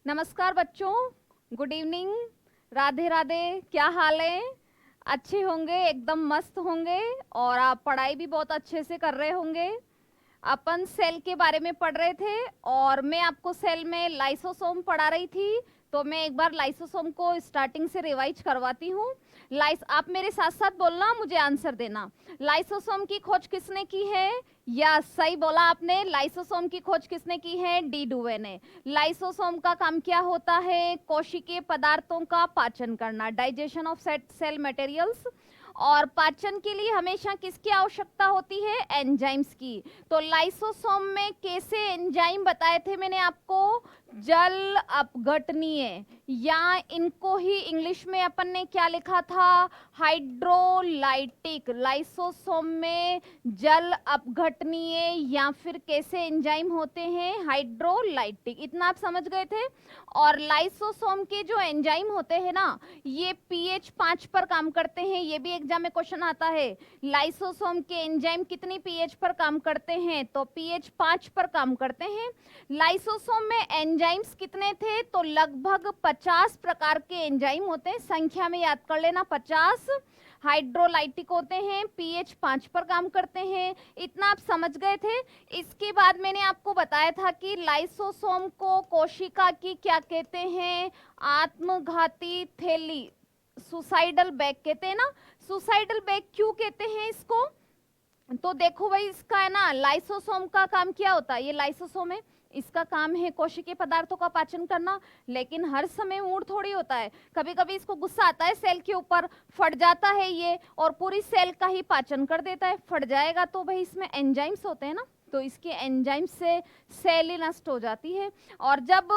नमस्कार बच्चों, good evening, Radhe Radhe. क्या हाल है? अच्छे होंगे, एकदम मस्त होंगे और आप पढ़ाई भी बहुत अच्छे से कर रहे होंगे। अपन सेल के बारे में पढ़ रहे थे और मैं आपको सेल में लाइसोसोम पढ़ा रही थी, तो मैं एक बार लाइसोसोम को स्टार्टिंग से रिवाइज करवाती हूँ। आप मेरे साथ साथ बोलना, मुझे आंसर देना। लाइसोसोम की खोज किसने की है? या सही बोला आपने, लाइसोसोम की खोज किसने की है? डी डुवे ने। लाइसोसोम का काम क्या होता है? कोशिकीय पदार्थों का पाचन करना, डाइजेशन ऑफ सेल मटेरियल्स। और पाचन के लिए हमेशा किसकी आवश्यकता होती है? एंजाइम्स की। तो लाइसोसोम में कैसे एंजाइम बताए थे मैंने आपको? जल अपघटनीय, या इनको ही इंग्लिश में अपन ने क्या लिखा था? हाइड्रोलाइटिक। लाइसोसोम में जल अपघटनीय या फिर कैसे एंजाइम होते हैं? हाइड्रोलाइटिक। इतना आप समझ गए थे। और लाइसोसोम के जो एंजाइम होते हैं ना, ये पीएच 5 पर काम करते हैं। ये भी एग्जाम में क्वेश्चन आता है, लाइसोसोम के एंजाइम कितनी पीएच पर काम करते हैं? तो पीएच 5 पर काम करते हैं। लाइसोसोम में एंजाइम्स कितने थे? तो लगभग 50 प्रकार के एंजाइम होते हैं। संख्या में याद कर लेना, 50। हाइड्रोलाइटिक होते हैं, पीएच 5 पर काम करते हैं। इतना आप समझ गए थे। इसके बाद मैंने आपको बताया था कि लाइसोसोम को कोशिका की क्या कहते हैं? आत्मघाती थैली, सुसाइडल बैग कहते हैं ना। सुसाइडल बैग क्यों कहते हैं इसको? तो देखो भाई, इसका है ना, लाइसोसोम का काम क्या होता है? ये लाइसोसोम है, इसका काम है कोशिकीय पदार्थों का पाचन करना। लेकिन हर समय मूड थोड़ी होता है, कभी कभी इसको गुस्सा आता है, सेल के ऊपर फट जाता है ये, और पूरी सेल का ही पाचन कर देता है। फट जाएगा तो भाई इसमें एंजाइम्स होते हैं ना, तो इसके एंजाइम से सेल ही नष्ट हो जाती है। और जब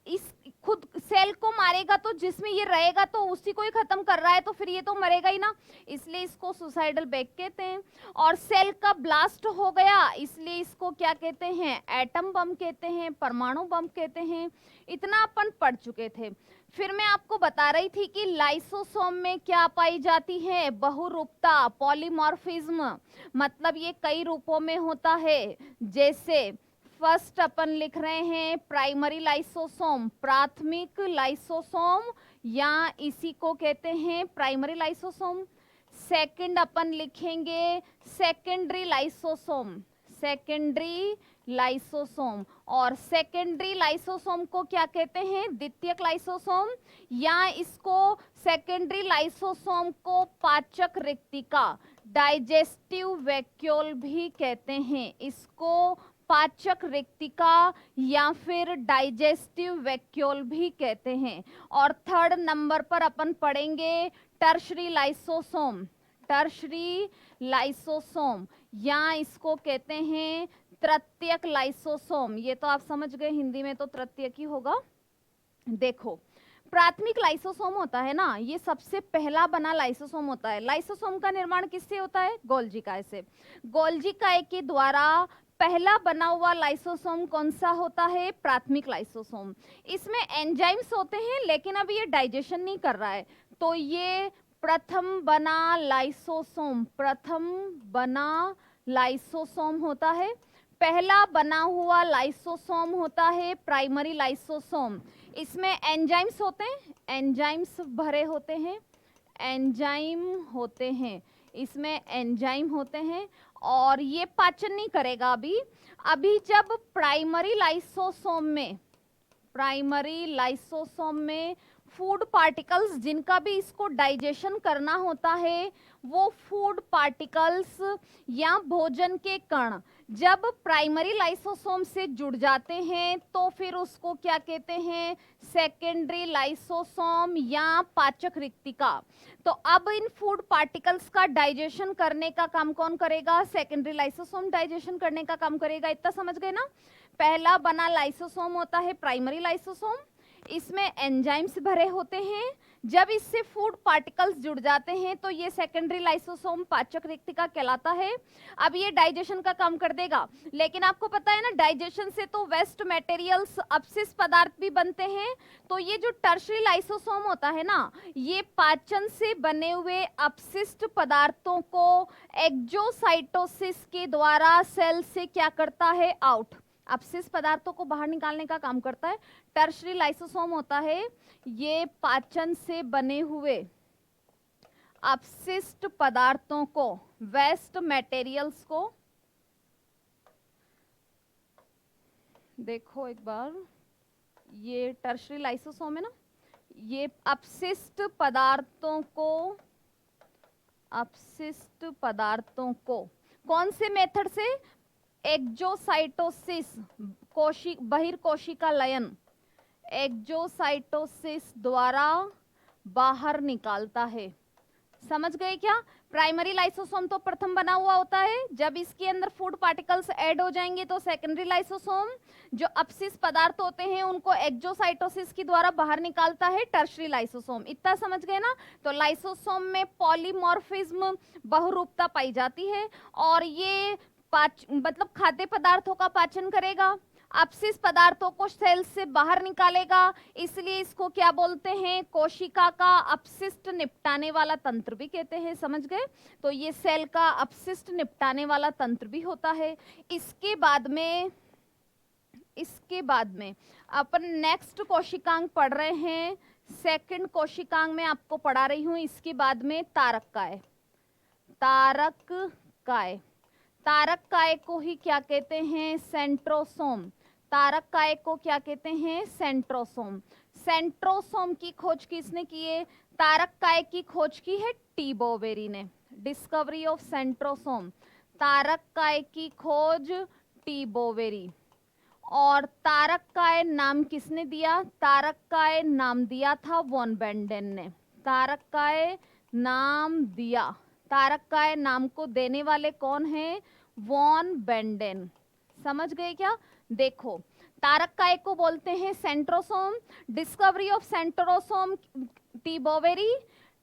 इस खुद सेल को मारेगा तो जिसमें ये रहेगा तो उसी को ही खत्म कर रहा है, तो फिर ये तो मरेगा ही ना, इसलिए इसको सुसाइडल बैग कहते हैं। और सेल का ब्लास्ट हो गया, इसलिए इसको क्या कहते हैं? एटम बम कहते हैं, परमाणु बम कहते हैं। इतना अपन पढ़ चुके थे। फिर मैं आपको बता रही थी कि लाइसोसोम में क्या पाई जाती है? बहुरूपता, पॉलीमॉर्फिज्म, मतलब ये कई रूपों में होता है। जैसे फर्स्ट अपन लिख रहे हैं प्राइमरी लाइसोसोम, प्राथमिक लाइसोसोम, या इसी को कहते हैं प्राइमरी लाइसोसोम। सेकंड अपन लिखेंगे सेकेंडरी लाइसोसोम, सेकेंडरी लाइसोसोम। और सेकेंडरी लाइसोसोम को क्या कहते हैं? द्वितीयक लाइसोसोम, या इसको सेकेंडरी लाइसोसोम को पाचक रिक्तिका, डाइजेस्टिव वैक्यूल भी कहते हैं। इसको पाचक रिक्तिका या फिर डाइजेस्टिव वैक्यूल भी कहते हैं। और थर्ड नंबर पर अपन पढ़ेंगे टर्शरी लाइसोसोम, टर्शरी लाइसोसोम, या इसको कहते हैं तृतीयक लाइसोसोम। ये तो आप समझ गए, हिंदी में तो तृतीयक ही होगा। देखो, प्राथमिक लाइसोसोम होता है ना, ये सबसे पहला बना लाइसोसोम होता है। लाइसोसोम का निर्माण किससे होता है? गोल्जी काय से। गोल्जी काय के द्वारा पहला बना हुआ लाइसोसोम कौन सा होता है? प्राथमिक लाइसोसोम। इसमें एंजाइम्स होते हैं, लेकिन अभी ये डाइजेशन नहीं कर रहा है, तो ये प्रथम बना लाइसोसोम, प्रथम बना लाइसोसोम होता है। पहला बना हुआ लाइसोसोम होता है प्राइमरी लाइसोसोम। इसमें एंजाइम्स होते हैं, एंजाइम्स भरे होते हैं, एंजाइम होते हैं, इसमें एंजाइम होते हैं। और ये पाचन नहीं करेगा अभी। अभी जब प्राइमरी लाइसोसोम में, प्राइमरी लाइसोसोम में फूड पार्टिकल्स, जिनका भी इसको डाइजेशन करना होता है, वो फूड पार्टिकल्स या भोजन के कण जब प्राइमरी लाइसोसोम से जुड़ जाते हैं तो फिर उसको क्या कहते हैं? सेकेंडरी लाइसोसोम या पाचक रिक्तिका। तो अब इन फूड पार्टिकल्स का डाइजेशन करने का काम कौन करेगा? सेकेंडरी लाइसोसोम डाइजेशन करने का काम करेगा। इतना समझ गए ना? पहला बना लाइसोसोम होता है प्राइमरी लाइसोसोम, इसमें एंजाइम्स भरे होते हैं। जब इससे फूड पार्टिकल्स जुड़ जाते हैं तो ये सेकेंडरी लाइसोसोम पाचक रिक्तिका कहलाता है। अब ये डाइजेशन का काम कर देगा, लेकिन आपको पता है ना, डाइजेशन से तो वेस्ट मटेरियल्स, अपशिष्ट पदार्थ भी बनते हैं। तो ये जो टर्शरी लाइसोसोम होता है ना, ये पाचन से बने हुए अपशिष्ट पदार्थों को एक्सोसाइटोसिस के द्वारा सेल से क्या करता है? आउट अपशिष्ट पदार्थों को बाहर निकालने का काम करता है। टर्शरी लाइसोसोम होता है, ये पाचन से बने हुए अपशिष्ट पदार्थों को, वेस्ट मटेरियल्स को, देखो एक बार, ये टर्शरी लाइसोसोम है ना, ये अपशिष्ट पदार्थों को कौन से मेथड से, एक्जोसाइटोसिस, बहिर्कोशिका लयन, एक्जोसाइटोसिस द्वारा बाहर निकालता है। समझ गए क्या? प्राइमरी लाइसोसोम तो प्रथम बना हुआ होता है, जब इसके अंदर फूड पार्टिकल्स ऐड हो जाएंगे तो सेकेंडरी लाइसोसोम जो अपशिष्ट पदार्थ होते हैं उनको एक्जोसाइटोसिस के द्वारा बाहर निकालता है टर्शरी लाइसोसोम। इतना समझ गए ना? तो लाइसोसोम में पॉलीमॉर्फिज्म, बहुरूपता पाई जाती है और ये मतलब खाद्य पदार्थों का पाचन करेगा, अपशिष्ट पदार्थों को सेल से बाहर निकालेगा, इसलिए इसको क्या बोलते हैं? कोशिका का अपशिष्ट निपटाने वाला तंत्र भी कहते हैं। समझ गए? तो ये सेल का अपशिष्ट निपटाने वाला तंत्र भी होता है। इसके बाद में अपन नेक्स्ट कोशिकांग पढ़ रहे हैं। सेकंड कोशिकांग में आपको पढ़ा रही हूं। इसके बाद में तारक काय को ही क्या कहते हैं? सेंट्रोसोम। तारक काय को क्या कहते हैं? सेंट्रोसोम। सेंट्रोसोम की खोज किसने की है? तारक काय की खोज की है टी बोवेरी ने। डिस्कवरी ऑफ सेंट्रोसोम, तारक काय की खोज टी बोवेरी। और तारक काय नाम किसने दिया? तारक काय नाम दिया था वॉन बेंडेन ने। तारक काय नाम दिया, तारक काय नाम को देने वाले कौन है? Van Beneden. समझ गए क्या? देखो, तारक काय को बोलते हैं centrosome. Discovery of centrosome T Boveri.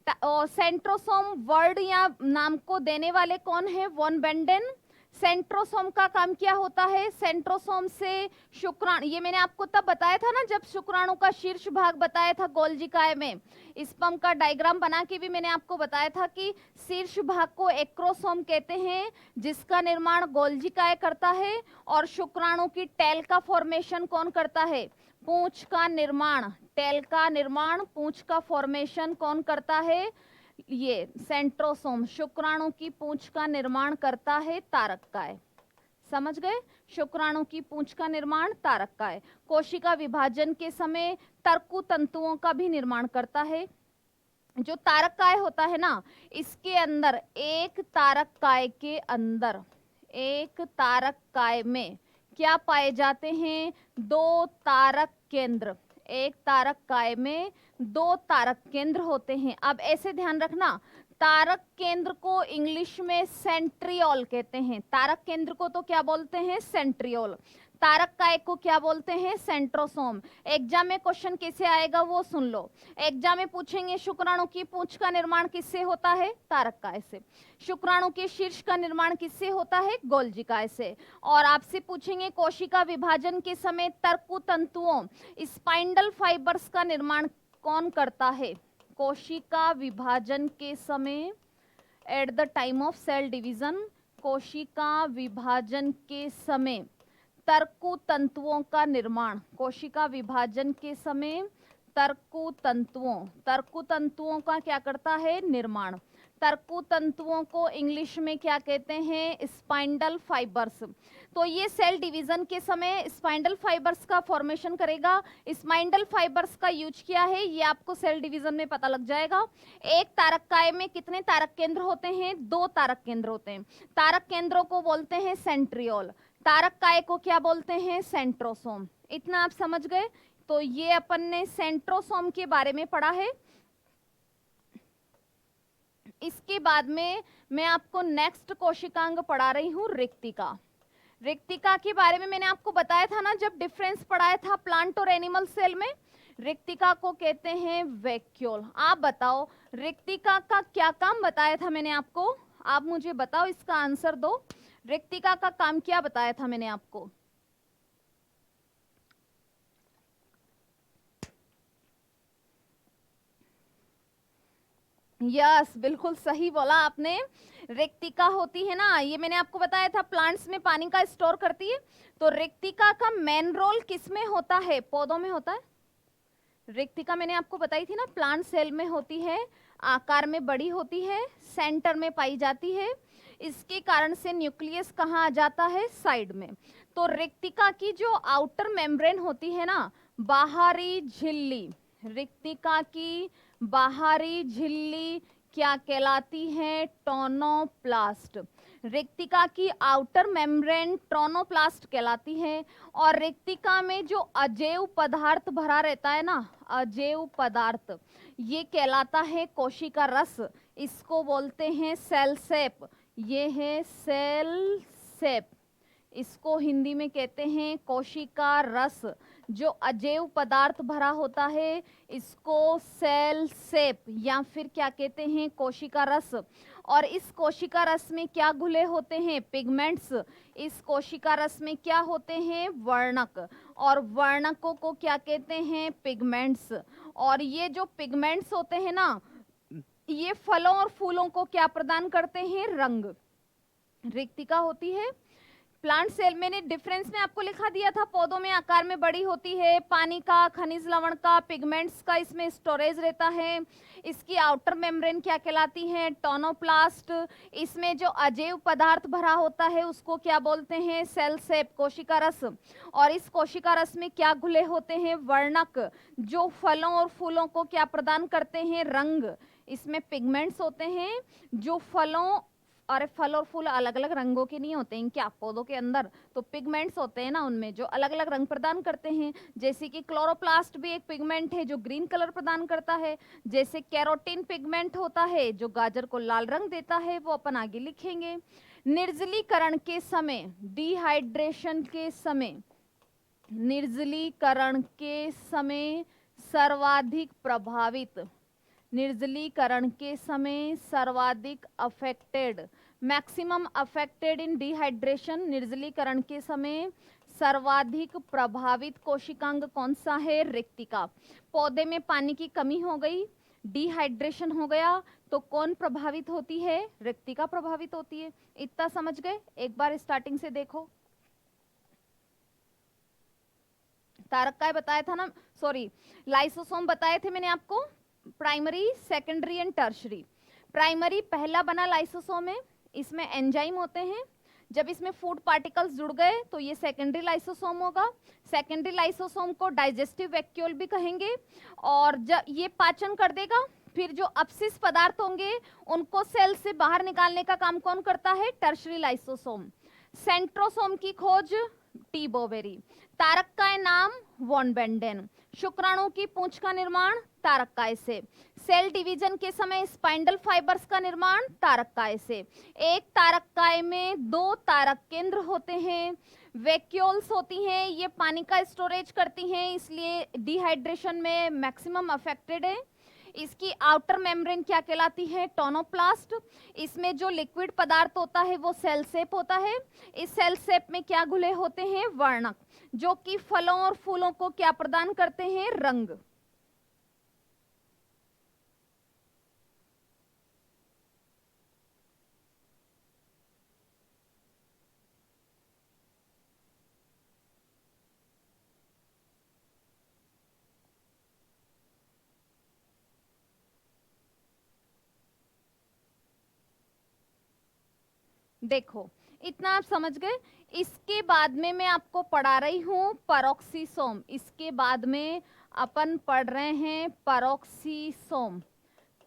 Centrosome word या नाम को देने वाले कौन है? वॉन बेंडेन। सेंट्रोसोम का काम क्या होता है? सेंट्रोसोम से शुक्राणु, ये मैंने आपको तब बताया था ना जब शुक्राणु का शीर्ष भाग बताया था गोल्जी काय में, स्पर्म का डायग्राम बना के भी मैंने आपको बताया था कि शीर्ष भाग को एक्रोसोम कहते हैं, जिसका निर्माण गोल्जी काय करता है। और शुक्राणु की टेल का फॉर्मेशन कौन करता है? पूंछ का निर्माण, टेल का निर्माण, पूंछ का फॉर्मेशन कौन करता है? ये सेंट्रोसोम। शुक्राणु की पूंछ का निर्माण करता है तारक काय। समझ गए? शुक्राणु की पूंछ का निर्माण तारक काय। कोशिका विभाजन के समय तर्कु तंतुओं का भी निर्माण करता है। जो तारक काय होता है ना, इसके अंदर एक तारक काय में क्या पाए जाते हैं? दो तारक केंद्र। एक तारक काय में दो तारक केंद्र होते हैं। अब ऐसे ध्यान रखना, तारक केंद्र को इंग्लिश में सेंट्रियोल कहते हैं। तारक केंद्र को तो क्या बोलते हैं? सेंट्रियोल। तारक काय को क्या बोलते हैं? सेंट्रोसोम। एग्जाम में क्वेश्चन कैसे आएगा वो सुन लो। एग्जाम में पूछेंगे शुक्राणु की पूंछ का निर्माण किससे होता है? तारक काय से। शुक्राणु के शीर्ष का निर्माण किससे होता है? गोल्जी काय से। और आपसे पूछेंगे कोशिका विभाजन के समय तर्कु तंतुओं, स्पाइंडल फाइबर्स का निर्माण कौन करता है? कोशिका विभाजन के समय, at the time of cell division, कोशिका विभाजन के समय तर्कु तंतुओं का निर्माण, कोशिका विभाजन के समय तर्कु तंतुओं का क्या करता है? निर्माण। तर्कु तंतुओं को इंग्लिश में क्या कहते हैं? Spindle fibres. तो ये सेल डिवीजन के समय स्पाइंडल फाइबर्स का फॉर्मेशन करेगा। स्पाइंडल फाइबर्स का यूज किया है ये आपको सेल डिवीजन में पता लग जाएगा। एक तारक काय में कितने तारक केंद्र होते हैं? दो तारक केंद्र होते हैं। तारक केंद्रों को बोलते हैं सेंट्रियोल। तारक काय को क्या बोलते हैं? सेंट्रोसोम। इतना आप समझ गए? तो ये अपन ने सेंट्रोसोम के बारे में पढ़ा है। इसके बाद में मैं आपको नेक्स्ट कोशिकांग पढ़ा रही हूं, रिक्तिका। रिक्तिका के बारे में मैंने आपको बताया था ना जब डिफरेंस पढ़ाया था प्लांट और एनिमल सेल में। रिक्तिका को कहते हैं वैक्यूल। आप बताओ रिक्तिका का क्या काम बताया था मैंने आपको? आप मुझे बताओ, इसका आंसर दो। रिक्तिका का काम क्या बताया था मैंने आपको? यस, बिल्कुल सही बोला आपने। रिक्तिका होती है ना, ये मैंने आपको बताया था प्लांट्स में पानी का स्टोर करती है। तो रिक्तिका का मेन रोल किस में होता है? पौधों में होता है। रिक्तिका मैंने आपको बताई थी ना, प्लांट सेल में होती है, आकार में बड़ी होती है, सेंटर में पाई जाती है। इसके कारण से न्यूक्लियस कहाँ आ जाता है? साइड में। तो रिक्तिका की जो आउटर मेम्ब्रेन होती है ना, बाहरी झिल्ली, रिक्तिका की बाहरी झिल्ली क्या कहलाती है? टोनोप्लास्ट। रिक्तिका की आउटर मेम्ब्रेन टोनोप्लास्ट कहलाती है। और रिक्तिका में जो अजैव पदार्थ भरा रहता है ना, अजैव पदार्थ, ये कहलाता है कोशिका रस। इसको बोलते हैं सेल सेप। ये है सेल सेप, इसको हिंदी में कहते हैं कोशिका रस। जो अजैव पदार्थ भरा होता है इसको सेल सेप या फिर क्या कहते हैं? कोशिका रस। और इस कोशिका रस में क्या घुले होते हैं? पिगमेंट्स। इस कोशिका रस में क्या होते हैं? वर्णक। और वर्णकों को क्या कहते हैं? पिगमेंट्स। और ये जो पिगमेंट्स होते हैं ना, ये फलों और फूलों को क्या प्रदान करते हैं? रंग। रिक्तिका होती है प्लांट सेल। मैंने डिफरेंस में आपको लिखा दिया था, पौधों में आकार में बड़ी होती है, पानी का, खनिज लवण का, पिगमेंट्स का इसमें स्टोरेज रहता है। इसकी आउटर मेम्ब्रेन क्या कहलाती है? टोनोप्लास्ट। इसमें जो अजैव पदार्थ भरा होता है उसको क्या बोलते हैं? सेल सेप, कोशिका रस। और इस कोशिका रस में क्या घुले होते हैं? वर्णक, जो फलों और फूलों को क्या प्रदान करते हैं? रंग। इसमें पिगमेंट्स होते हैं जो फलों, और फल और फूल अलग अलग रंगों के नहीं होते हैं क्या पौधों के अंदर? तो पिगमेंट्स होते हैं ना उनमें जो अलग अलग रंग प्रदान करते हैं। जैसे कि क्लोरोप्लास्ट भी एक पिगमेंट है जो ग्रीन कलर प्रदान करता है। जैसे कैरोटीन पिगमेंट होता है जो गाजर को लाल रंग देता है, वो अपन आगे लिखेंगे। निर्जलीकरण के समय, डिहाइड्रेशन के समय, निर्जलीकरण के समय सर्वाधिक प्रभावित, निर्जलीकरण के समय सर्वाधिक affected, maximum affected in dehydration, निर्जलीकरण के समय सर्वाधिक प्रभावित कोशिकांग कौन सा है? रिक्तिका। पौधे में पानी की कमी हो गई, डिहाइड्रेशन हो गया, तो कौन प्रभावित होती है? रिक्तिका प्रभावित होती है। इतना समझ गए? एक बार स्टार्टिंग से देखो। तारक काय बताया था ना, सॉरी, लाइसोसोम बताए थे मैंने आपको, primary, secondary and tertiary. Primary पहला बना लाइसोसोम है, इसमें एंजाइम होते हैं। जब इसमें फूड पार्टिकल्स जुड़ गए तो ये सेकेंडरी लाइसोसोम होगा। सेकेंडरी लाइसोसोम को डाइजेस्टिव वैक्यूल भी कहेंगे। और जब ये पाचन कर देगा, फिर जो अपशिष्ट पदार्थ होंगे उनको सेल से बाहर निकालने का काम कौन करता है? Tertiary lysosome. सेंट्रोसोम की खोज टी बोवेरी। तारककाय नाम वॉन बेंडेन। शुक्राणु की पूंछ का निर्माण तारककाय से। सेल डिवीजन के समय स्पाइंडल फाइबर्स का निर्माण तारककाय से। एक तारककाय में 2 तारक केंद्र होते हैं। वैक्यूल्स होती हैं, ये पानी का स्टोरेज करती हैं, इसलिए डिहाइड्रेशन में मैक्सिमम अफेक्टेड है। इसकी आउटर मेम्ब्रेन क्या कहलाती है? टोनोप्लास्ट। इसमें जो लिक्विड पदार्थ होता है वो सेल सेप होता है। इस सेल सेप में क्या घुले होते हैं? वर्णक, जो कि फलों और फूलों को क्या प्रदान करते हैं? रंग। देखो, इतना आप समझ गए। इसके बाद में मैं आपको पढ़ा रही हूं पैरोक्सीसोम। इसके बाद में अपन पढ़ रहे हैं पैरोक्सीसोम।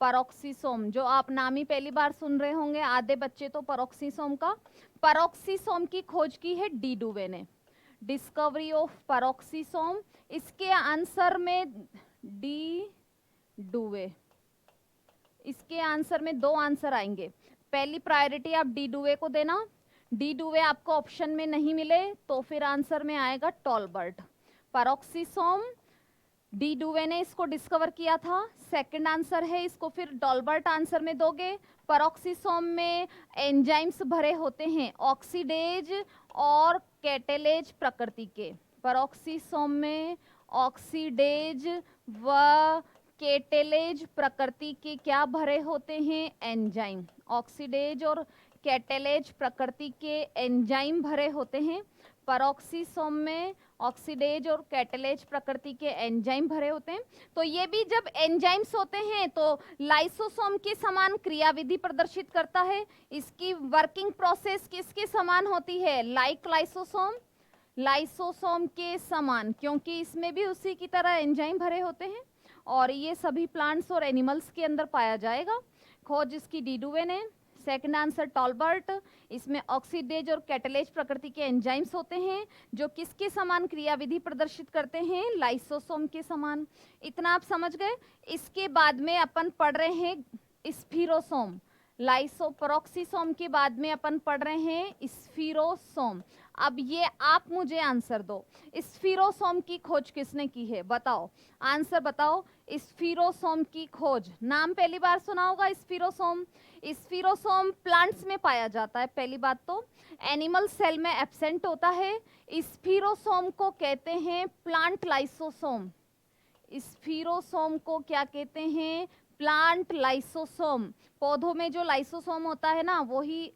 पैरोक्सीसोम जो आप नाम ही पहली बार सुन रहे होंगे आधे बच्चे तो पैरोक्सीसोम का। पैरोक्सीसोम की खोज की है डी डुवे ने, डिस्कवरी ऑफ पैरोक्सीसोम। इसके आंसर में डी डुवे, इसके आंसर में 2 आंसर आएंगे। पहली प्रायोरिटी आप डी डुवे को देना। डी डुवे आपको ऑप्शन में नहीं मिले तो फिर आंसर में आएगा टॉलबर्ट। पैरोक्सीसोम, डी डुवे ने इसको डिस्कवर किया था। सेकंड आंसर है, इसको फिर डॉलबर्ट आंसर में दोगे। पैरोक्सीसोम में एंजाइम्स भरे होते हैं, ऑक्सीडेज और कैटेलेज प्रकृति के। पैरोक्सीसोम में ऑक्सीडेज व कैटेलेज प्रकृति के क्या भरे होते हैं? एंजाइम। ऑक्सीडेज और कैटेलेज प्रकृति के एंजाइम भरे होते हैं। पेरोक्सीसोम में ऑक्सीडेज और कैटेलेज प्रकृति के एंजाइम भरे होते हैं। तो ये भी जब एंजाइम्स होते हैं तो लाइसोसोम के समान क्रियाविधि प्रदर्शित करता है। इसकी वर्किंग प्रोसेस किसके समान होती है? लाइक लाइसोसोम, लाइसोसोम के समान, क्योंकि इसमें भी उसी की तरह एंजाइम भरे होते हैं और ये सभी प्लांट्स और एनिमल्स के अंदर पाया जाएगा। खोज इसकी डीडुवे ने। Second answer Tolbert. इसमें ऑक्सीडेज और कैटेलेज प्रकृति के एंजाइम्स होते हैं जो किसके समान क्रियाविधि प्रदर्शित करते हैं? लाइसोसोम के समान। इतना आप समझ गए। इसके बाद में अपन पढ़ रहे हैं स्फीरोसोम। लाइसोपेरोक्सीसोम के बाद में अपन पढ़ रहे हैं स्फीरोसोम। अब ये आप मुझे आंसर दो, स्फीरोसोम की खोज किसने की है? बताओ, आंसर बताओ। स्फीरोसोम की खोज, नाम पहली बार सुना होगा स्फीरोसोम। स्फीरोसोम प्लांट्स में पाया जाता है, पहली बात तो एनिमल सेल में एब्सेंट होता है। स्फीरोसोम को कहते हैं प्लांट लाइसोसोम। स्फीरोसोम को क्या कहते हैं? Plant lysosome. पौधों में जो लाइसोसोम होता है ना, वही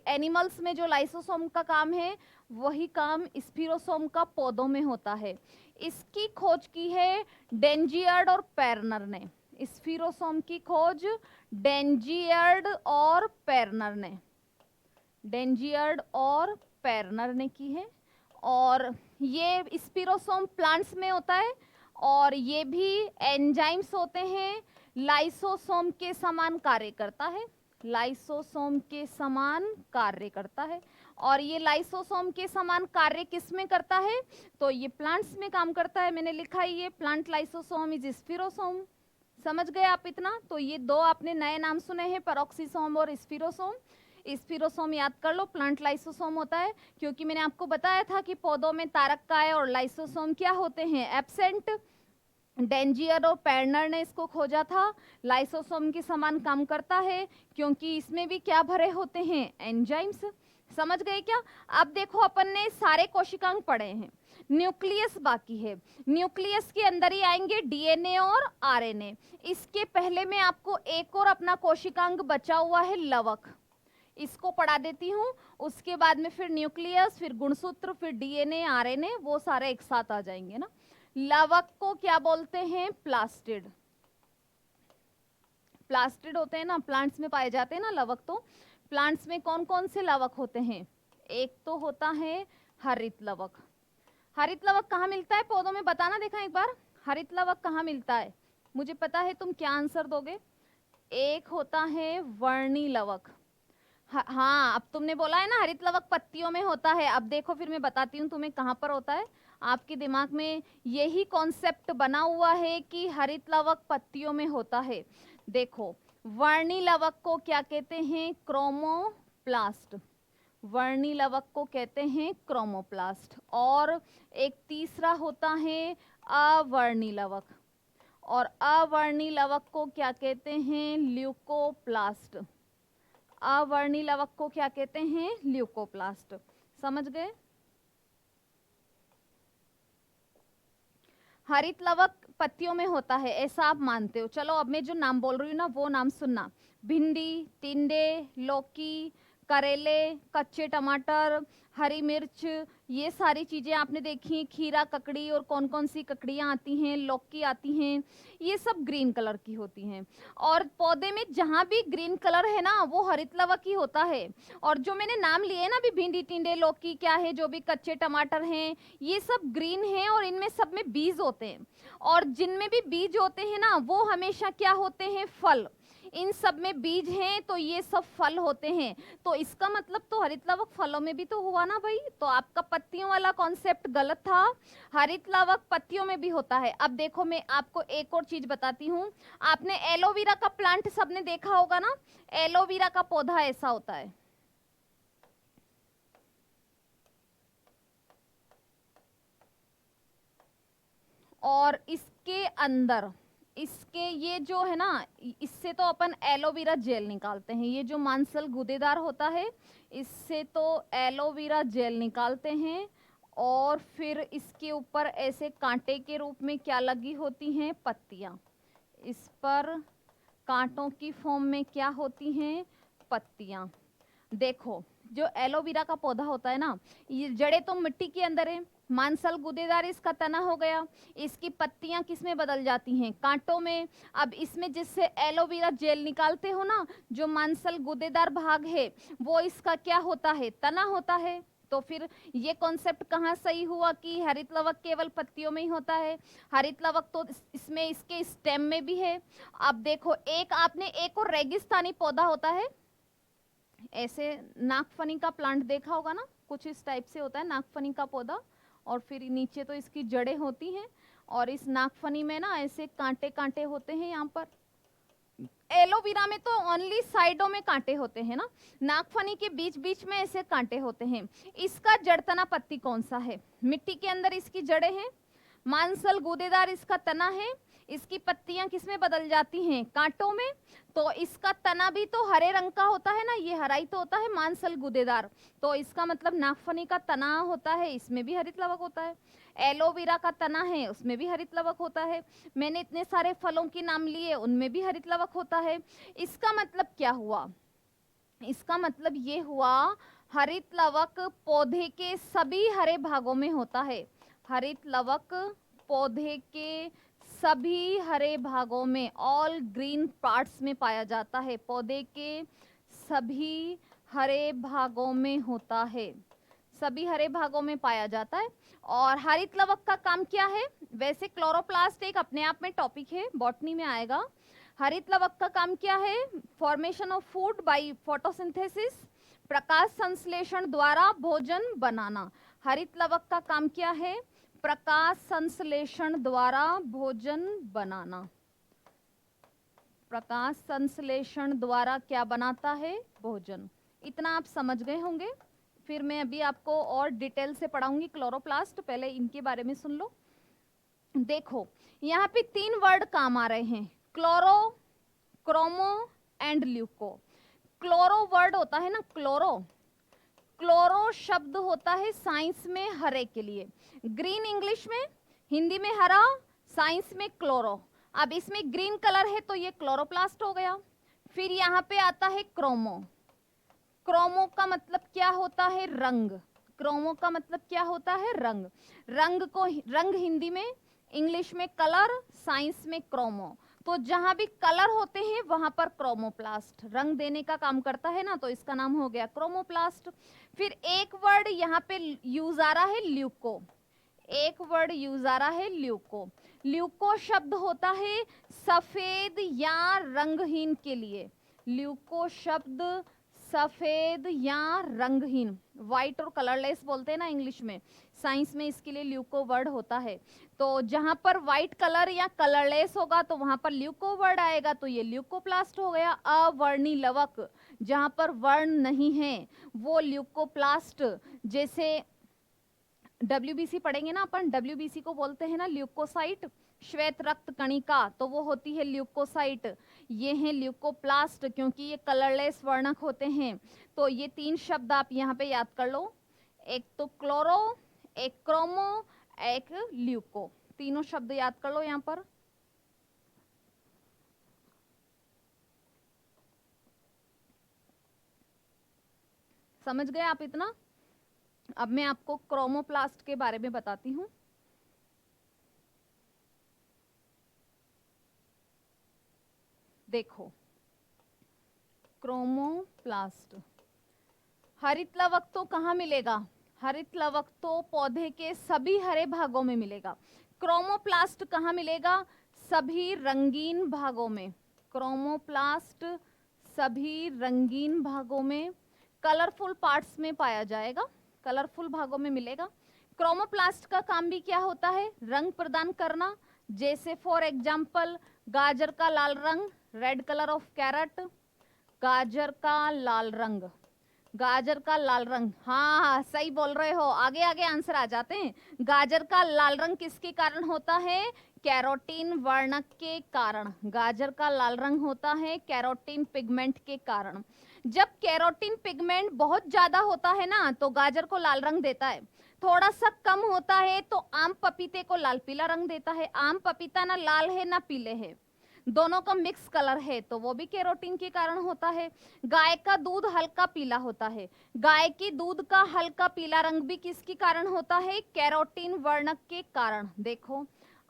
एनिमल्स में जो लाइसोसोम का काम है वही काम स्फीरोसोम का पौधों में होता है। इसकी खोज की है डेंजियर्ड और पेरनर ने। स्फीरोसोम की खोज डेंजियर्ड और पेरनर ने, डेंजियर्ड और पेरनर ने की है। और ये स्फीरोसोम प्लांट्स में होता है और ये भी एंजाइम्स होते हैं, लाइसोसोम के समान कार्य करता है। लाइसोसोम के समान कार्य करता है। और ये लाइसोसोम के समान कार्य किस में करता है? तो ये प्लांट्स में काम करता है। मैंने लिखा है ये प्लांट लाइसोसोम इज स्फीरोसोम। समझ गए आप इतना? तो ये दो आपने नए नाम सुने हैं, पेरोक्सीसोम और स्फीरोसोम। स्फीरोसोम याद कर लो, प्लांट लाइसोसोम होता है, क्योंकि मैंने आपको बताया था कि पौधों में तारककाय और लाइसोसोम क्या होते हैं? एब्सेंट। डेंजियर और पेरनर ने इसको खोजा था। लाइसोसोम के समान काम करता है क्योंकि इसमें भी क्या भरे होते हैं? एंजाइम्स। समझ गए क्या? अब देखो अपन ने सारे कोशिकांग पढ़े हैं, न्यूक्लियस बाकी है। न्यूक्लियस के अंदर ही आएंगे डीएनए और आरएनए। इसके पहले मैं आपको एक और अपना कोशिकांग बचा हुआ है लवक, इसको पढ़ा देती हूँ। उसके बाद में फिर न्यूक्लियस, फिर गुणसूत्र, फिर डीएनए, आरएनए, वो सारे एक साथ आ जाएंगे ना। लवक को क्या बोलते हैं? प्लास्टिड। प्लास्टिड होते हैं ना, प्लांट्स में पाए जाते हैं ना लवक। तो प्लांट्स में कौन कौन से लवक होते हैं? एक तो होता है हरित लवक। हरित लवक कहाँ मिलता है पौधों में? बताना देखा एक बार, हरित लवक कहाँ मिलता है? मुझे पता है तुम क्या आंसर दोगे। एक होता है वर्णी लवक। हाँ, अब तुमने बोला है ना हरित लवक पत्तियों में होता है। अब देखो फिर मैं बताती हूँ तुम्हें कहाँ पर होता है। आपके दिमाग में यही कॉन्सेप्ट बना हुआ है कि हरित लवक पत्तियों में होता है। देखो, वर्णी लवक को क्या कहते हैं? क्रोमोप्लास्ट। वर्णी लवक को कहते हैं क्रोमोप्लास्ट। और एक तीसरा होता है अवर्णी लवक, और अवर्णी लवक को क्या कहते हैं? ल्यूकोप्लास्ट। अवर्णी लवक को क्या कहते हैं? ल्यूकोप्लास्ट। समझ गए? हरित लवक पत्तियों में होता है ऐसा आप मानते हो। चलो अब मैं जो नाम बोल रही हूँ ना वो नाम सुनना। भिंडी, टिंडे, लौकी, करेले, कच्चे टमाटर, हरी मिर्च, ये सारी चीजें आपने देखी। खीरा, ककड़ी, और कौन कौन सी ककड़ियाँ आती हैं, लौकी आती हैं, ये सब ग्रीन कलर की होती हैं। और पौधे में जहाँ भी ग्रीन कलर है ना वो हरित लवक ही होता है। और जो मैंने नाम लिए ना भी, भिंडी, टिंडे, लौकी, क्या है, जो भी कच्चे टमाटर हैं, ये सब ग्रीन हैं और इनमें सब में बीज होते हैं। और जिनमें भी बीज होते हैं ना वो हमेशा क्या होते हैं? फल। इन सब में बीज हैं तो ये सब फल होते हैं। तो इसका मतलब तो हरित लवक फलों में भी तो हुआ ना भाई। तो आपका पत्तियों वाला कॉन्सेप्ट गलत था, हरित लवक पत्तियों में भी होता है। अब देखो मैं आपको एक और चीज बताती हूँ। आपने एलोवेरा का प्लांट सबने देखा होगा ना, एलोवेरा का पौधा ऐसा होता है। और इसके अंदर, इसके ये जो है ना, इससे तो अपन एलोवेरा जेल निकालते हैं। ये जो मांसल गूदेदार होता है इससे तो एलोवेरा जेल निकालते हैं। और फिर इसके ऊपर ऐसे कांटे के रूप में क्या लगी होती हैं? पत्तियां। इस पर कांटों की फॉर्म में क्या होती हैं, पत्तियां। देखो जो एलोवेरा का पौधा होता है ना, ये जड़ें तो मिट्टी के अंदर है, मांसल गूदेदार इसका तना हो गया, इसकी पत्तियां किस में बदल जाती हैं, कांटों में। अब इसमें जिससे एलोवेरा जेल निकालते हो ना, जो मांसल गूदेदार भाग है वो इसका क्या होता है, तना होता है। तो फिर ये कॉन्सेप्ट कहाँ सही हुआ कि हरित लवक केवल पत्तियों में ही होता है, हरित लवक तो इसमें इसके स्टेम में भी है। अब देखो एक आपने एक और रेगिस्तानी पौधा होता है, ऐसे नागफनी का प्लांट देखा होगा ना, कुछ इस टाइप से होता है नागफनी का पौधा, और फिर नीचे तो इसकी जड़ें होती हैं, और इस नागफनी में ना ऐसे कांटे कांटे होते हैं यहाँ पर। एलोवेरा में तो ओनली साइडों में कांटे होते हैं ना, नागफनी के बीच बीच में ऐसे कांटे होते हैं। इसका जड़तना पत्ती कौन सा है, मिट्टी के अंदर इसकी जड़ें हैं, मांसल गूदेदार इसका तना है, इसकी पत्तियां किसमें बदल जाती हैं, कांटों में। तो इसका तना भी तो हरे रंग का होता है ना, ये हरा ही तो होता है मांसल गूदेदार, तो इसका मतलब नागफनी का तना होता है, इसमें भी हरित लवक होता है। एलोवेरा का तना है, उसमें भी हरित लवक होता है। मैंने इतने सारे फलों के नाम लिए, उनमें भी हरित लवक होता है। इसका मतलब क्या हुआ, इसका मतलब ये हुआ हरित लवक पौधे के सभी हरे भागों में होता है, हरित लवक पौधे के सभी हरे भागों में, ऑल ग्रीन पार्ट्स में पाया जाता है, पौधे के सभी हरे भागों में होता है, सभी हरे भागों में पाया जाता है। और हरित लवक का काम क्या है, वैसे क्लोरोप्लास्ट एक अपने आप में टॉपिक है, बॉटनी में आएगा। हरित लवक का काम क्या है, formation of food by photosynthesis, प्रकाश संश्लेषण द्वारा भोजन बनाना। हरित लवक का काम क्या है, प्रकाश संश्लेषण द्वारा भोजन बनाना। प्रकाश संश्लेषण द्वारा क्या बनाता है, भोजन। इतना आप समझ गए होंगे, फिर मैं अभी आपको और डिटेल से पढ़ाऊंगी क्लोरोप्लास्ट, पहले इनके बारे में सुन लो। देखो यहाँ पे 3 वर्ड काम आ रहे हैं, chloro, chromo and leuco. Chloro word होता है ना, क्लोरो, क्लोरो शब्द होता है साइंस में हरे के लिए, ग्रीन इंग्लिश में, हिंदी में हरा, साइंस में क्लोरो। अब इसमें ग्रीन कलर है तो ये क्लोरोप्लास्ट हो गया। फिर यहाँ पे आता है क्रोमो, क्रोमो का मतलब क्या होता है, रंग। क्रोमो का मतलब क्या होता है, रंग। रंग को रंग हिंदी में, इंग्लिश में कलर, साइंस में क्रोमो। तो जहां भी कलर होते हैं वहां पर क्रोमोप्लास्ट रंग देने का काम करता है ना, तो इसका नाम हो गया क्रोमोप्लास्ट। फिर एक वर्ड यहाँ पे यूज आ रहा है ल्यूको, एक वर्ड यूज आ रहा है ल्यूको। ल्यूको शब्द होता है सफेद या रंगहीन के लिए, ल्यूको शब्द सफेद या रंगहीन, व्हाइट और कलरलेस बोलते हैं ना इंग्लिश में, साइंस में इसके लिए ल्यूको वर्ड होता है। तो जहां पर व्हाइट कलर या कलरलेस होगा तो वहां पर ल्यूको वर्ड आएगा, तो ये ल्यूकोप्लास्ट हो गया। अवर्णी लवक, जहां पर वर्ण नहीं है वो ल्यूकोप्लास्ट। जैसे डब्ल्यूबीसी पढ़ेंगे ना अपन, डब्ल्यूबीसी को बोलते हैं ना ल्यूकोसाइट, श्वेत रक्त कणिका, तो वो होती है ल्यूकोसाइट। ये है ल्यूकोप्लास्ट, क्योंकि ये कलरलेस वर्णक होते हैं। तो ये 3 शब्द आप यहाँ पे याद कर लो, एक तो क्लोरो, एक क्रोमो, एक ल्यूको, तीनों शब्द याद कर लो यहाँ पर। समझ गए आप इतना। अब मैं आपको क्रोमोप्लास्ट के बारे में बताती हूँ। देखो क्रोमोप्लास्ट, हरित लवक तो कहाँ मिलेगा, हरित लवक तो पौधे के सभी हरे भागों में मिलेगा। क्रोमोप्लास्ट कहाँ मिलेगा, सभी रंगीन भागों में। क्रोमोप्लास्ट सभी रंगीन भागों में, कलरफुल पार्ट्स में पाया जाएगा, कलरफुल भागों में मिलेगा। क्रोमोप्लास्ट का काम भी क्या होता है, रंग प्रदान करना। जैसे फॉर एग्जाम्पल गाजर का लाल रंग, रेड कलर ऑफ कैरेट, गाजर का लाल रंग, गाजर का लाल रंग, हाँ सही बोल रहे हो, आगे आगे आंसर आ जाते हैं। गाजर का लाल रंग किसके कारण होता है, कैरोटीन वर्णक के कारण। गाजर का लाल रंग होता है कैरोटीन पिगमेंट के कारण। जब कैरोटीन पिगमेंट बहुत ज्यादा होता है ना तो गाजर को लाल रंग देता है, थोड़ा सा कम होता है तो आम पपीते को लाल पीला रंग देता है। आम पपीता ना लाल है ना पीले है, दोनों का मिक्स कलर है तो वो भी कैरोटीन के कारण होता है। गाय का दूध हल्का पीला होता है, गाय के दूध का हल्का पीला रंग भी किसके कारण होता है? कैरोटीन वर्णक के कारण। देखो,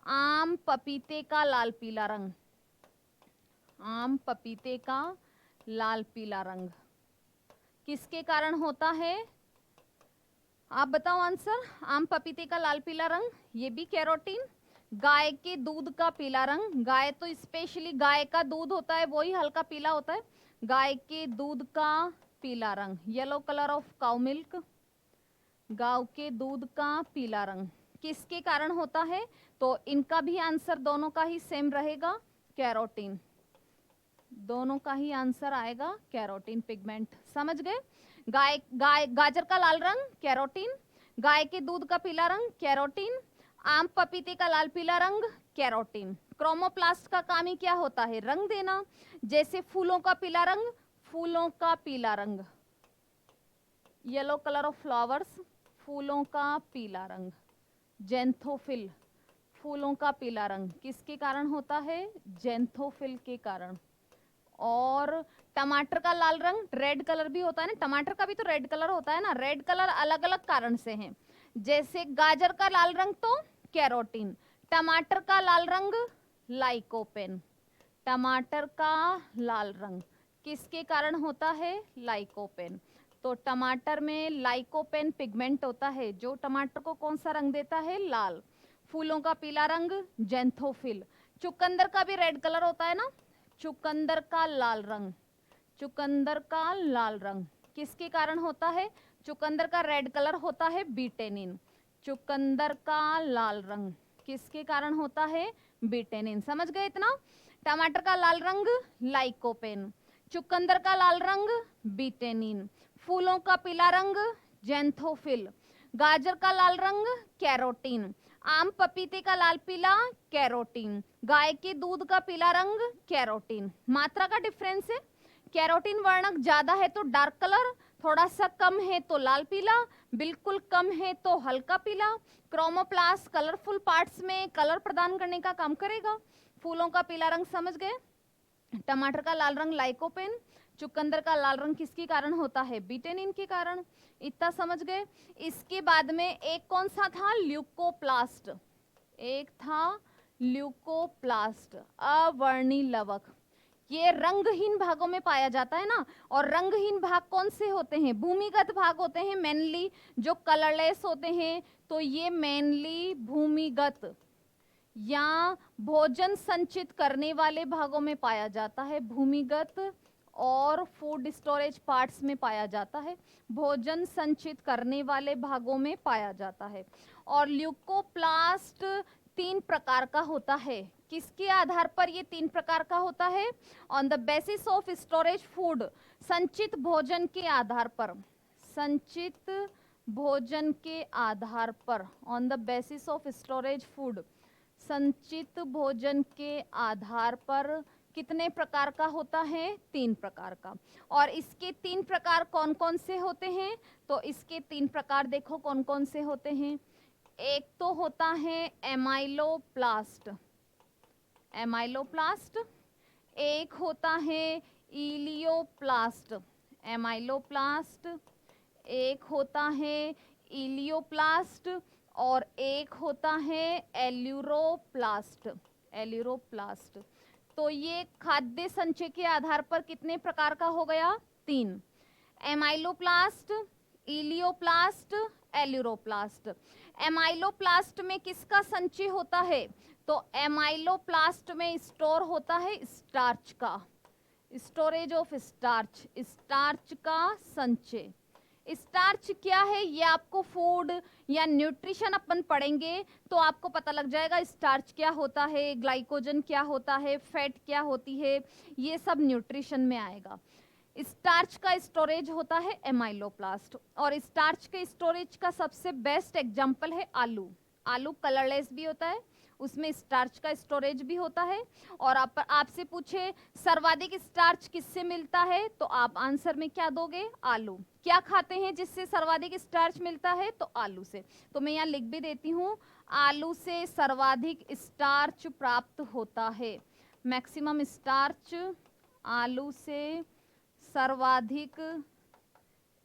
आम पपीते का लाल पीला रंग, आम पपीते का लाल पीला रंग किसके कारण होता है? आप बताओ आंसर। आम पपीते का लाल पीला रंग, ये भी कैरोटीन। गाय के दूध का पीला रंग, गाय तो स्पेशली गाय का दूध होता है वही हल्का पीला होता है, गाय के दूध का पीला रंग, yellow colour of cow milk, गाय के दूध का पीला रंग किसके कारण होता है? तो इनका भी आंसर दोनों का ही सेम रहेगा, कैरोटीन। दोनों का ही आंसर आएगा कैरोटीन पिगमेंट। समझ गए? गाजर का लाल रंग कैरोटीन, गाय के दूध का पीला रंग कैरोटीन, आम पपीते का लाल पीला रंग कैरोटीन। क्रोमोप्लास्ट का काम ही क्या होता है? रंग देना। जैसे फूलों का पीला रंग, फूलों का पीला रंग, येलो कलर ऑफ फ्लावर्स, फूलों का पीला रंग। जेंथोफिल, फूलों का पीला रंग किसके कारण होता है? जेंथोफिल के कारण। और टमाटर का लाल रंग, रेड कलर भी होता है ना, टमाटर का भी तो रेड कलर होता है ना, रेड कलर अलग अलग कारण से है। जैसे गाजर का लाल रंग तो कैरोटीन, टमाटर का लाल रंग लाइकोपेन, टमाटर का लाल रंग किसके कारण होता है? लाइकोपेन। तो टमाटर में लाइकोपेन पिगमेंट होता है जो टमाटर को कौन सा रंग देता है? लाल। फूलों का पीला रंग जेंथोफिल। चुकंदर का भी रेड कलर होता है ना, चुकंदर का लाल रंग, चुकंदर का लाल रंग किसके कारण होता है? चुकंदर का रेड कलर होता है बीटेनिन, चुकंदर का लाल रंग किसके कारण होता है? बीटेनिन। समझ गए इतना? टमाटर का लाल रंग लाइकोपेन, चुकंदर का लाल रंग बीटेनिन, फूलों का पीला रंग जेंथोफिल, गाजर का लाल रंग कैरोटीन, आम पपीते का लाल पीला कैरोटीन, गाय के दूध का पीला रंग कैरोटीन। मात्रा का डिफरेंस है, कैरोटीन वर्णक ज्यादा है तो डार्क कलर, थोड़ा सा कम है तो लाल पीला, बिल्कुल कम है तो हल्का पीला। क्रोमोप्लास्ट कलरफुल पार्ट्स में कलर प्रदान करने का काम करेगा। फूलों का पीला रंग समझ गए, टमाटर का लाल रंग लाइकोपेन, चुकंदर का लाल रंग किसके कारण होता है? बीटेनिन के कारण। इतना समझ गए। इसके बाद में एक कौन सा था? ल्यूकोप्लास्ट, एक था ल्यूकोप्लास्ट, अवर्णी लवक। ये रंगहीन भागों में पाया जाता है ना, और रंगहीन भाग कौन से होते हैं? भूमिगत भाग होते हैं मेनली, जो कलरलेस होते हैं, तो ये मेनली भूमिगत या भोजन संचित करने वाले भागों में पाया जाता है, भूमिगत और फूड स्टोरेज पार्ट्स में पाया जाता है, भोजन संचित करने वाले भागों में पाया जाता है। और ल्यूकोप्लास्ट 3 प्रकार का होता है। किसके आधार पर ये 3 प्रकार का होता है? On the basis of storage food, संचित भोजन के आधार पर, संचित भोजन के आधार पर, on the basis of storage food, संचित भोजन के आधार पर कितने प्रकार का होता है? 3 प्रकार का। और इसके 3 प्रकार कौन कौन से होते हैं? तो इसके 3 प्रकार देखो कौन कौन से होते हैं। एक तो होता है एमाइलोप्लास्ट, एमाइलोप्लास्ट, एक होता है इलियोप्लास्ट, एमाइलोप्लास्ट, एक होता है इलियोप्लास्ट, और एक होता है एल्यूरोप्लास्ट, एल्यूरोप्लास्ट। तो ये खाद्य संचय के आधार पर कितने प्रकार का हो गया? 3, एमाइलोप्लास्ट, इलियोप्लास्ट, एल्यूरोप्लास्ट। एमाइलोप्लास्ट में किसका संचय होता है? तो एमाइलोप्लास्ट में स्टोर होता है स्टार्च का, स्टोरेज ऑफ स्टार्च, स्टार्च का संचय। स्टार्च क्या है ये आपको फूड या न्यूट्रिशन अपन पढ़ेंगे तो आपको पता लग जाएगा स्टार्च क्या होता है, ग्लाइकोजन क्या होता है, फैट क्या होती है, ये सब न्यूट्रिशन में आएगा। स्टार्च का स्टोरेज होता है एमाइलोप्लास्ट, और स्टार्च के स्टोरेज का सबसे बेस्ट एग्जांपल है आलू। आलू कलरलेस भी होता है, उसमें स्टार्च का स्टोरेज भी होता है। और आपसे पूछे सर्वाधिक स्टार्च किससे मिलता है, तो आप आंसर में क्या दोगे? आलू। क्या खाते हैं जिससे सर्वाधिक स्टार्च मिलता है? तो आलू से। तो मैं यहाँ लिख भी देती हूँ, आलू से सर्वाधिक स्टार्च प्राप्त होता है। मैक्सिमम स्टार्च, आलू से सर्वाधिक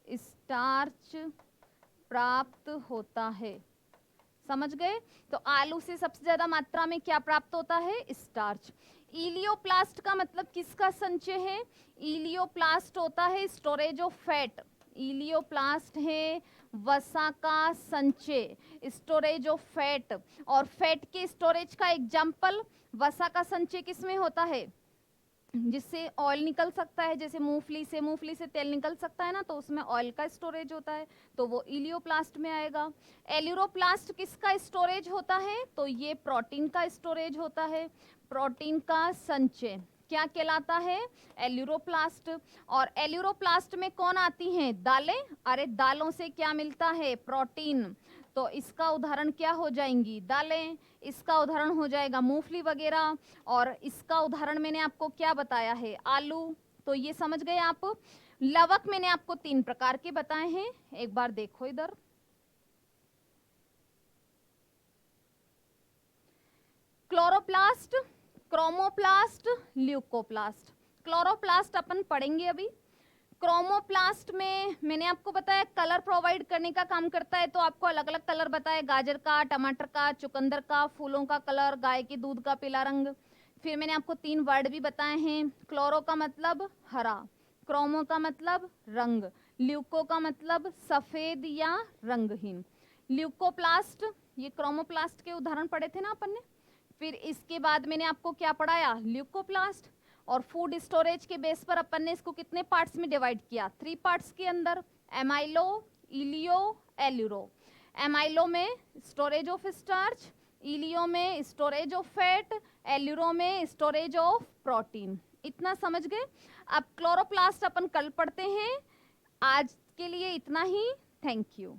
स्टार्च प्राप्त होता है। समझ गए? तो आलू से सबसे ज्यादा मात्रा में क्या प्राप्त होता है? स्टार्च। इलियोप्लास्ट का मतलब किसका संचय है? इलियोप्लास्ट होता है स्टोरेज ऑफ फैट। इलियोप्लास्ट है वसा का संचय, स्टोरेज ऑफ फैट। और फैट के स्टोरेज का एग्जाम्पल वसा का संचय किसमें होता है? जिससे ऑयल निकल सकता है, जैसे मूंगफली से तेल निकल सकता है ना, तो उसमें ऑयल का स्टोरेज होता है, तो वो इलियोप्लास्ट में आएगा। एल्यूरोप्लास्ट किसका स्टोरेज होता है? तो ये प्रोटीन का स्टोरेज होता है, प्रोटीन का संचय क्या कहलाता है? एल्यूरोप्लास्ट। और एल्यूरोप्लास्ट में कौन आती हैं? दालें। अरे दालों से क्या मिलता है? प्रोटीन। तो इसका उदाहरण क्या हो जाएंगी? दालें। इसका उदाहरण हो जाएगा मूंगफली वगैरह। और इसका उदाहरण मैंने आपको क्या बताया है? आलू। तो ये समझ गए आप। लवक मैंने आपको 3 प्रकार के बताए हैं, एक बार देखो इधर। Chloroplast, chromoplast, leucoplast. क्लोरोप्लास्ट अपन पढ़ेंगे अभी। क्रोमोप्लास्ट में मैंने आपको बताया कलर प्रोवाइड करने का काम करता है, तो आपको अलग अलग कलर बताए, गाजर का, टमाटर का, चुकंदर का, फूलों का कलर, गाय के दूध का पीला रंग। फिर मैंने आपको 3 वर्ड भी बताए हैं। क्लोरो का मतलब हरा, क्रोमो का मतलब रंग, ल्यूको का मतलब सफेद या रंगहीन। ल्यूकोप्लास्ट, ये क्रोमोप्लास्ट के उदाहरण पढ़े थे ना अपन ने। फिर इसके बाद मैंने आपको क्या पढ़ाया? ल्यूकोप्लास्ट। और फूड स्टोरेज के बेस पर अपन ने इसको कितने पार्ट्स में डिवाइड किया? 3 पार्ट्स के अंदर, एमाइलो, इलियो, एल्यूरो। एमाइलो में स्टोरेज ऑफ स्टार्च, इलियो में स्टोरेज ऑफ फैट, एल्यूरो में स्टोरेज ऑफ प्रोटीन। इतना समझ गए? अब क्लोरोप्लास्ट अपन कल पढ़ते हैं। आज के लिए इतना ही। Thank you.